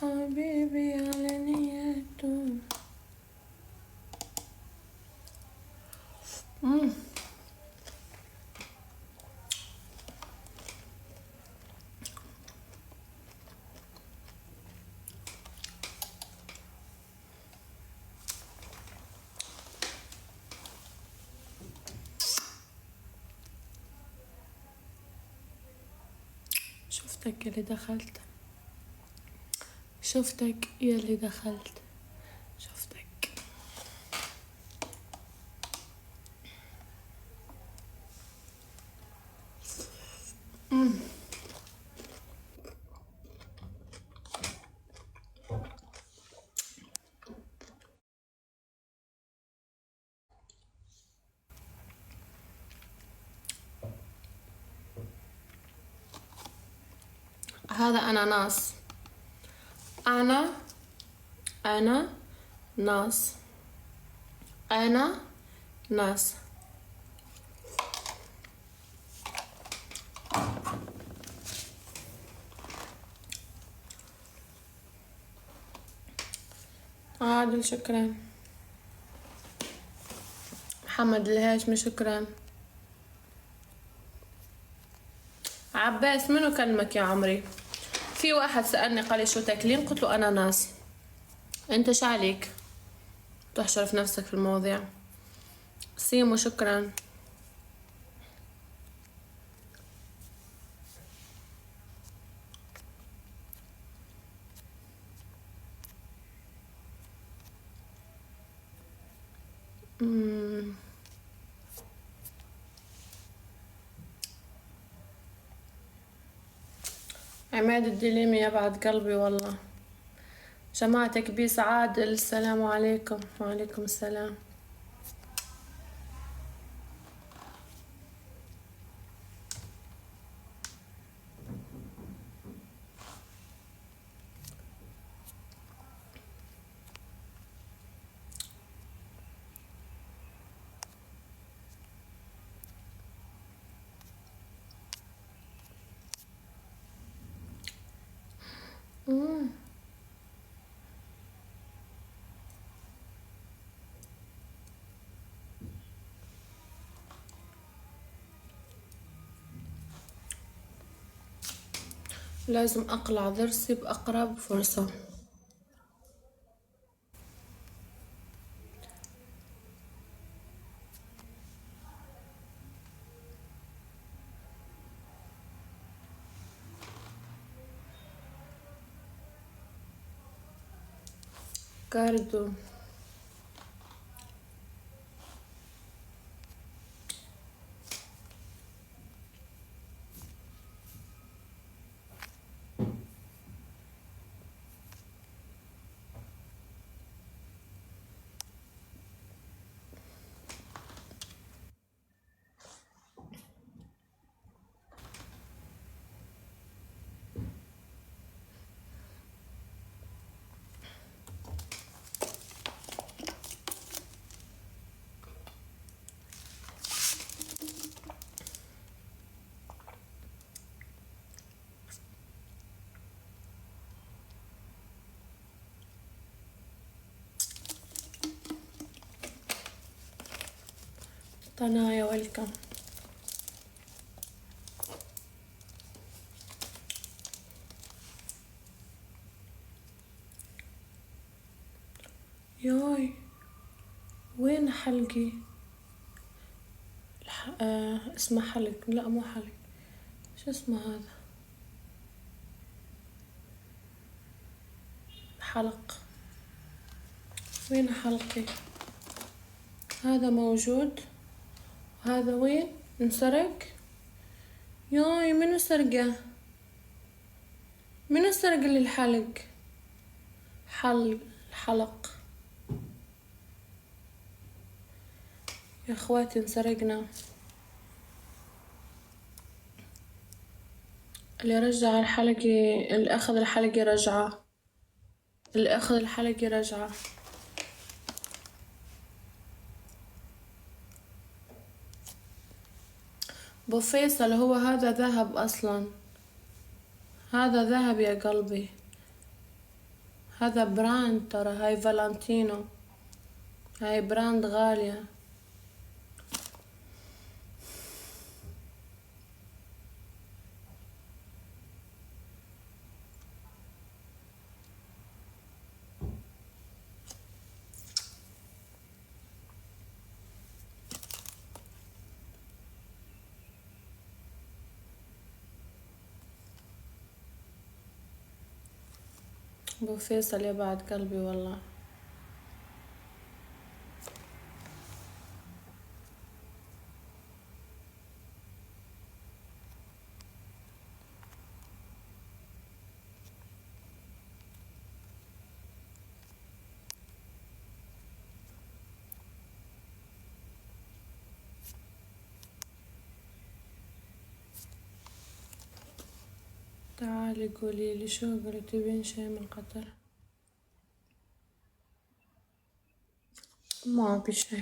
حبيبي على نيته. شفتك يلي دخلت، شفتك يلي دخلت، شفتك. هذا أناناس. أنا ناس، أنا ناس. عادل شكرا. محمد الهاشمي شكرا. عباس منو كلمك يا عمري؟ في واحد سألني قال لي شو تاكلين؟ قلت له أناناس. انت شعليك تحشر في نفسك في المواضيع. سيمو شكرا. عماد الدليمي يبعد قلبي والله. جماعتك بيس عادل السلام عليكم. وعليكم السلام. لازم أقلع ضرسي بأقرب فرصة. كاردو طنايا ويلكم. ياي وين حلقي؟ اسمه حلق، لا مو حلق، شو اسمه هذا؟ حلق. وين حلقي؟ هذا موجود، هذا وين؟ انسرق؟ ياي منو سرقه؟ منو سرق لي الحلق؟ حلق يا اخواتي انسرقنا. اللي رجع الحلق، اللي اخذ الحلق يرجعه، اللي اخذ الحلق يرجعه. بو فيصل هو هذا ذهب اصلا، هذا ذهب يا قلبي. هذا براند ترى، هاي فالنتينو، هاي براند غالية. ابو فيصل يا بعد قلبي والله. تعالي قولي لي شو قلت، تبين شي من قطر؟ ما ابي شي.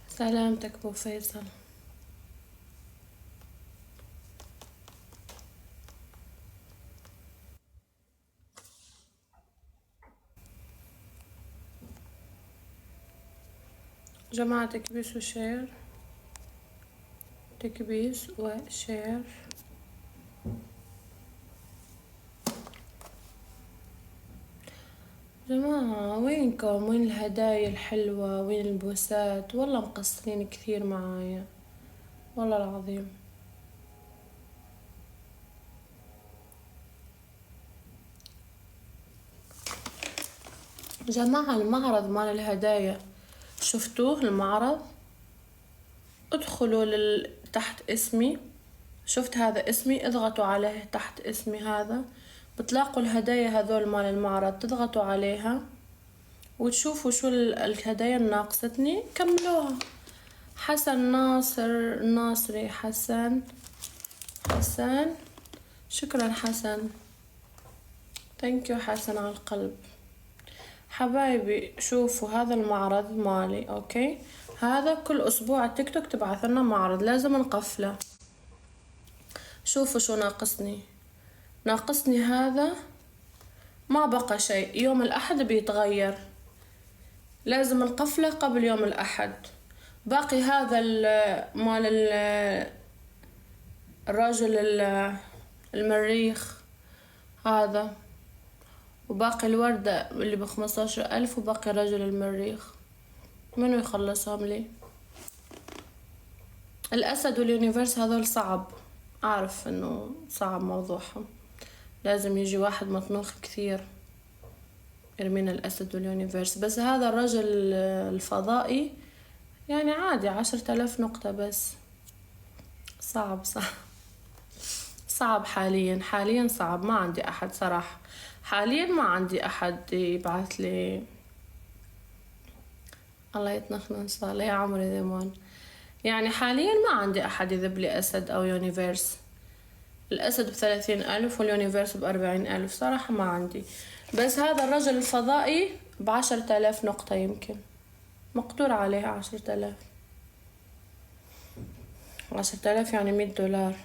سلامتك ابو فيصل. جماعة تكبيس وشير، تكبيس وشير. جماعة وينكم؟ وين الهدايا الحلوة؟ وين البوسات؟ والله مقصرين كثير معايا والله العظيم. جماعة المعرض مال الهدايا شفتوه؟ المعرض ادخلوا تحت اسمي، شفت هذا اسمي، اضغطوا عليه تحت اسمي هذا، بتلاقوا الهدايا هذول مال المعرض، تضغطوا عليها وتشوفوا شو الهدايا الناقصتني كملوها. حسن ناصر ناصري، حسن شكرا حسن، ثانك يو حسن على القلب. حبايبي شوفوا هذا المعرض مالي، اوكي، هذا كل اسبوع التيك توك تبعث لنا معرض لازم نقفله. شوفوا شو ناقصني هذا، ما بقى شيء، يوم الاحد بيتغير، لازم نقفله قبل يوم الاحد. باقي هذا مال الرجل المريخ هذا، وباقي الوردة اللي ب15,000، وباقي رجل المريخ. منو يخلصهم لي؟ الأسد واليونيفرس هذول صعب، أعرف إنه صعب موضوعهم، لازم يجي واحد مطنوخ كثير يرمينا الأسد واليونيفرس. بس هذا الرجل الفضائي يعني عادي 10,000 نقطة بس. صعب حاليا صعب، ما عندي أحد صراحة، حاليا ما عندي أحد يبعث لي. الله يتنخنا إن شاء الله يا عمري زمان. يعني حاليا ما عندي أحد يذب لي أسد أو يونيفرس. الأسد ب30,000 واليونيفرس ب40,000، صراحة ما عندي. بس هذا الرجل الفضائي ب10,000 نقطة، يمكن مقدور عليها 10,000 يعني $100.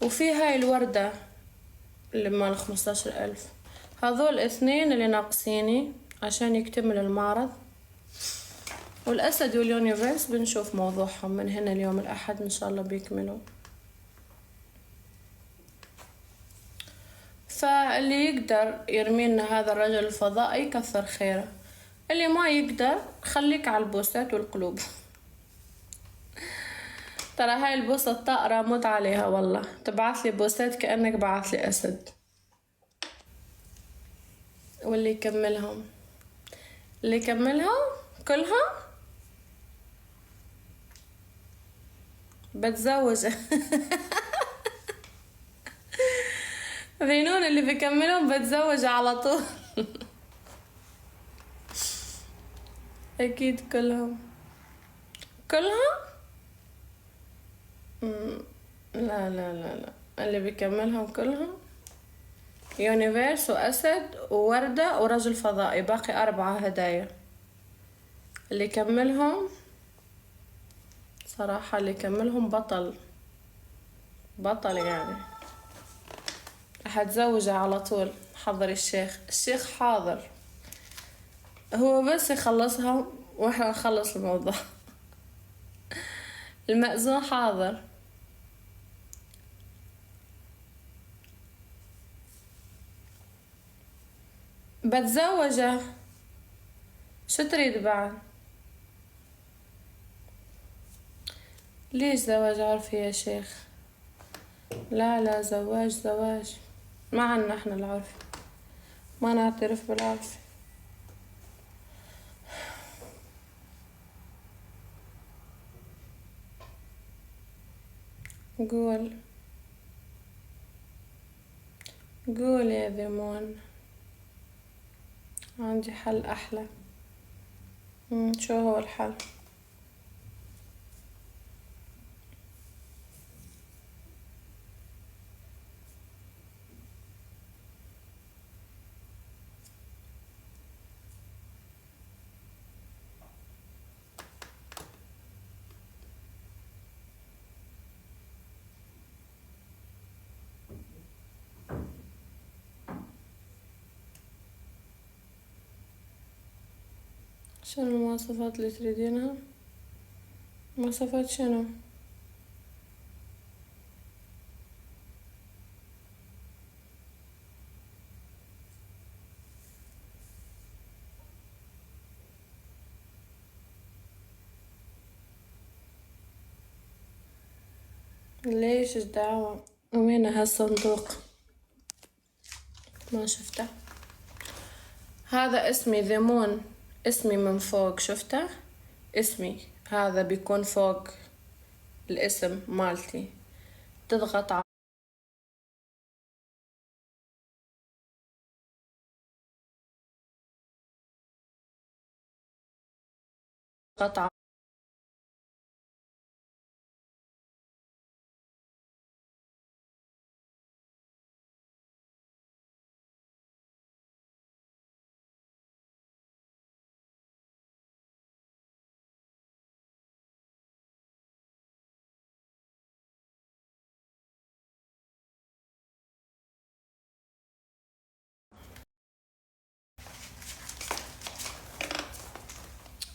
وفي هاي الوردة اللي مال 15,000. هذول اثنين اللي ناقصيني عشان يكتمل المعرض. والأسد واليونيفرس بنشوف موضوعهم من هنا اليوم الأحد إن شاء الله بيكملوا. فاللي يقدر يرمينا هذا الرجل الفضائي كثر خيره، اللي ما يقدر خليك على البوستات والقلوب. ترى هاي البوستة الطائرة موت عليها والله، تبعث لي بوستات كأنك بعث لي أسد. واللي يكملهم كلها بتزوج. ذينون اللي بيكملهم بتزوج على طول. اكيد كلها لا لا لا لا، اللي بيكملهم كلهم يونيفرس واسد ووردة ورجل فضائي، باقي 4 هدايا. اللي يكملهم صراحة، اللي يكملهم بطل يعني. هتزوجه على طول. حضر الشيخ حاضر، هو بس يخلصها واحنا نخلص الموضوع. المأذون حاضر. بتزوجه، شو تريد بعد؟ ليش زواج عرفي يا شيخ؟ لا زواج ما عنا احنا العرف، ما نعترف بالعرف. قول يا ذمون، عندي حل احلى. شو هو الحل؟ شنو المواصفات اللي تريدينها؟ مواصفات شنو؟ ليش الدعوة؟ وين هالصندوق؟ ما شفته. هذا اسمي ذيمون، اسمي من فوق شفته؟ اسمي هذا بيكون فوق الاسم مالتي. تضغط قطعة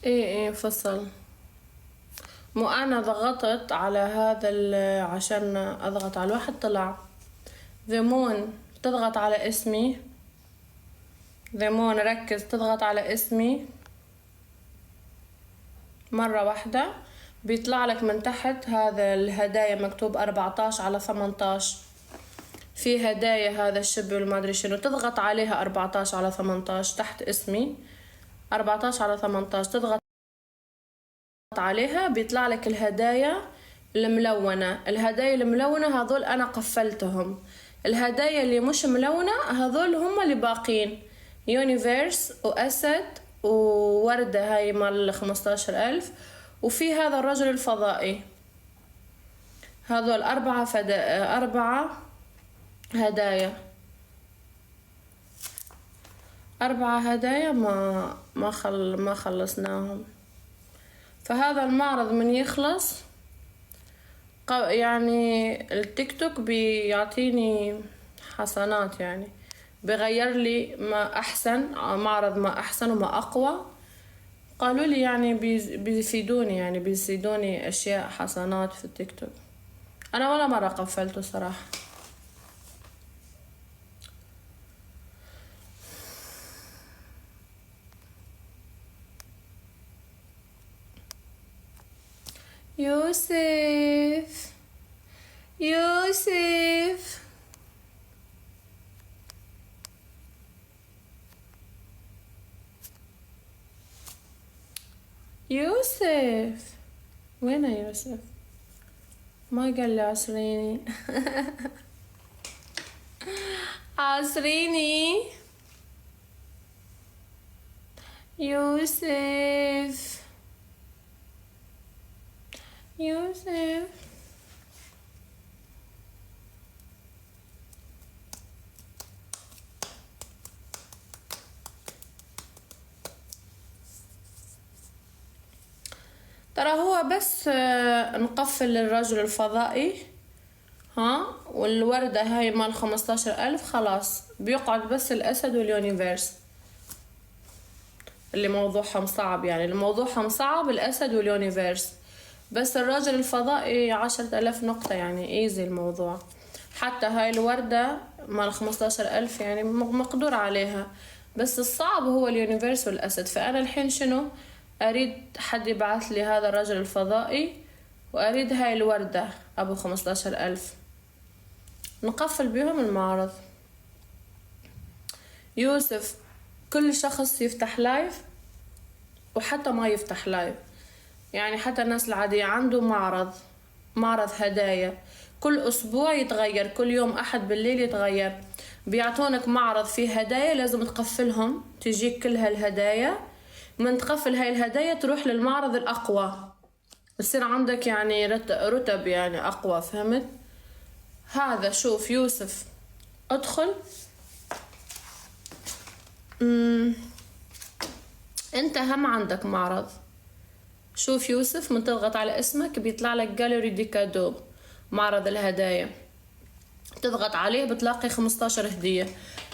ايه فصل. مو انا ضغطت على هذا عشان اضغط على الواحد طلع. ذيمون تضغط على اسمي، ذيمون ركز، تضغط على اسمي مرة واحدة بيطلع لك من تحت هذا الهدايا مكتوب 14/18. في هدايا هذا الشبه والما ادري شنو، تضغط عليها 14/18 تحت اسمي 14/18 تضغط عليها بيطلع لك الهدايا الملونة. الهدايا الملونة هذول انا قفلتهم، الهدايا اللي مش ملونة هذول هم اللي باقين. يونيفيرس واسد ووردة هاي مال 15,000، وفي هذا الرجل الفضائي. هذول 4 هدايا، 4 هدايا ما خلصناهم. فهذا المعرض من يخلص يعني التيك توك بيعطيني حسنات، يعني بغير لي ما احسن، معرض ما احسن وما اقوى. قالوا لي يعني بيفيدوني، يعني بيزيدوني اشياء حسنات في التيك توك. انا ولا مرة قفلته صراحة. يوسف يوسف يوسف، وين يوسف؟ ما قال لي عصريني. عصريني يوسف يوسف. ترى هو بس نقفل الرجل الفضائي ها، والوردة هاي مال 15,000 خلاص بيقعد بس الأسد واليونيفيرس اللي موضوعهم صعب، يعني اللي موضوعهم صعب الأسد واليونيفيرس. بس الرجل الفضائي 10,000 نقطة، يعني ايزي الموضوع. حتى هاي الوردة مال 15,000 يعني مقدور عليها، بس الصعب هو اليونيفيرس والأسد. فأنا الحين شنو أريد؟ حد يبعث لي هذا الرجل الفضائي، وأريد هاي الوردة أبو 15,000 نقفل بهم المعرض. يوسف، كل شخص يفتح لايف وحتى ما يفتح لايف، يعني حتى الناس العادية عنده معرض هدايا كل أسبوع يتغير، كل يوم أحد بالليل يتغير. بيعطونك معرض فيه هدايا لازم تقفلهم، تجيك كل هالهدايا. من تقفل هاي الهدايا تروح للمعرض الأقوى، يصير عندك يعني رتب يعني أقوى، فهمت؟ هذا شوف يوسف، ادخل. انت هم عندك معرض. شوف يوسف، من تضغط على اسمك بيطلع لك جاليري دي كادو، معرض الهدايا. تضغط عليه بتلاقي 15 هدية.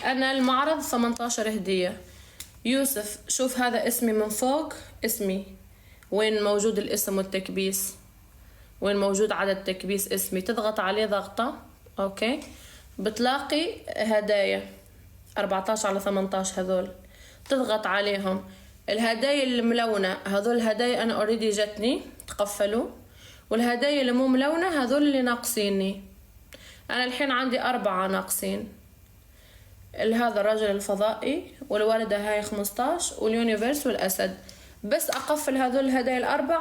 انا المعرض 18 هدية. يوسف شوف هذا اسمي من فوق، اسمي وين موجود الاسم والتكبيس، وين موجود عدد تكبيس اسمي. تضغط عليه ضغطة اوكي، بتلاقي هدايا 14 على 18 هذول، تضغط عليهم. الهدايا الملونة هذول هدايا انا اوريدي جتني تقفلوا، والهدايا اللي مو ملونة هذول اللي ناقصيني. انا الحين عندي 4 ناقصين، هذا الرجل الفضائي والوردة هاي 15 واليونيفيرس والأسد. بس أقفل هذول الهدايا ال4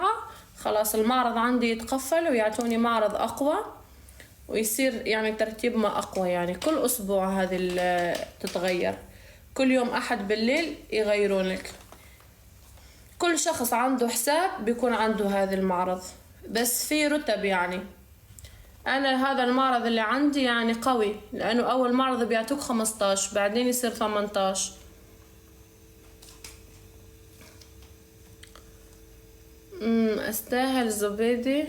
خلاص المعرض عندي يتقفل ويعطوني معرض أقوى، ويصير يعني ترتيب ما أقوى. يعني كل أسبوع هذه تتغير، كل يوم أحد بالليل يغيرون لك. كل شخص عنده حساب بيكون عنده هذا المعرض، بس في رتب. يعني انا هذا المعرض اللي عندي يعني قوي، لانه اول معرض بيعطوك 15 بعدين يصير 18. استاهل زبيدي.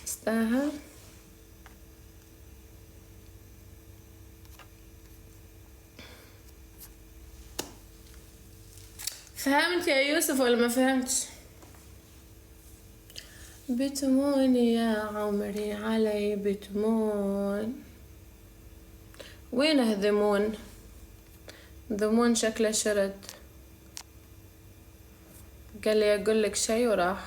استاهل. فهمت يا يوسف ولا ما فهمتش؟ بتمون يا عمري علي بتمون. وينه ذمون؟ ذمون شكله شرد، قال لي اقول لك شي وراح.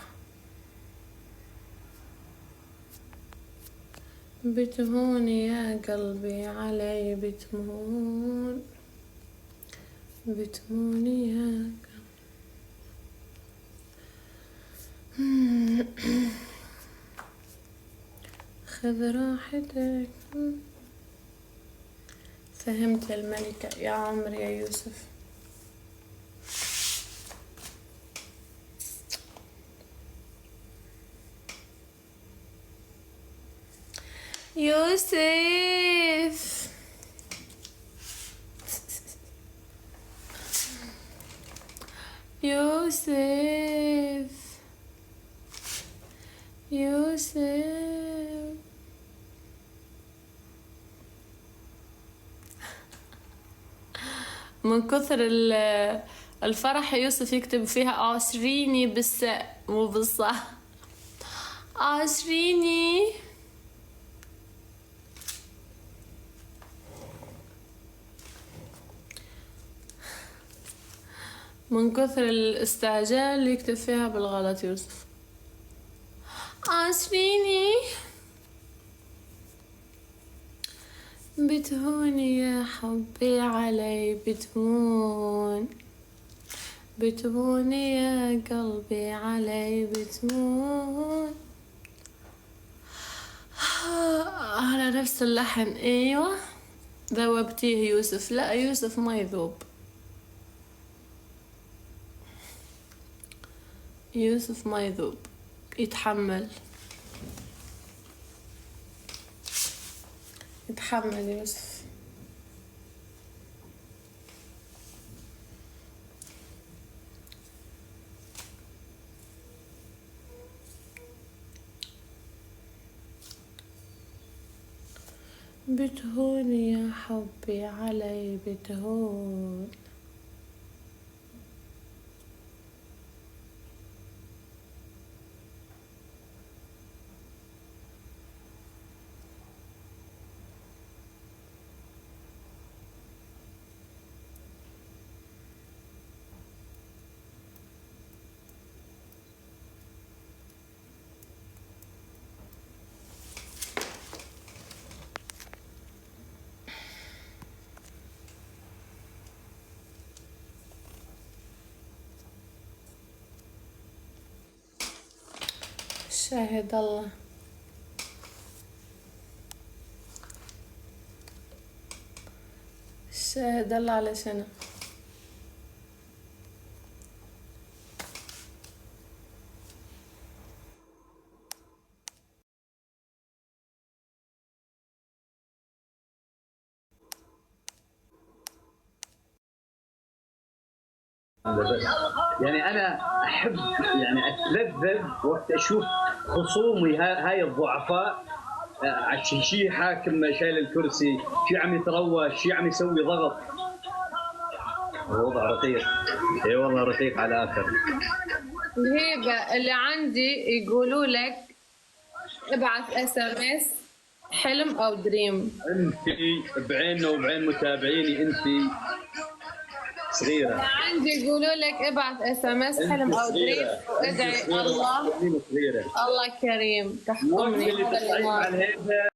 بتمون يا قلبي علي بتمون، بتمون يا خذ راحتك. فهمت يا الملكة يا عمري يا يوسف. يوسف يوسف يوسف. من كثر الفرح يوسف يكتب فيها عشريني بالساء مو بالصح. عشريني. من كثر الاستعجال يكتب فيها بالغلط يوسف. عشريني. بتهون يا حبي علي بتهون، بتهون يا قلبي علي بتهون. على نفس اللحن. ايوه ذوبتيه يوسف. لا يوسف ما يذوب، يوسف ما يذوب، يتحمل يتحمل يوسف. بتهون يا حبي علي بتهون. شاهد الله. شاهد الله على شنو؟ بس يعني انا احب يعني اتلذذ وقت اشوف خصومي هاي الضعفاء شي حاكم شايل الكرسي، شي عم يتروش، شي عم يسوي ضغط. الوضع رقيق. اي والله رقيق على الاخر. الهيبة اللي عندي يقولوا لك ابعث SMS حلم او دريم. انت بعيننا وبعين متابعيني انت صغيره. عندي يقولوا لك ابعث SMS حلم او دريم وادعي الله. صغيره. الله كريم تحكمني. اللي تصعيد على الهيبه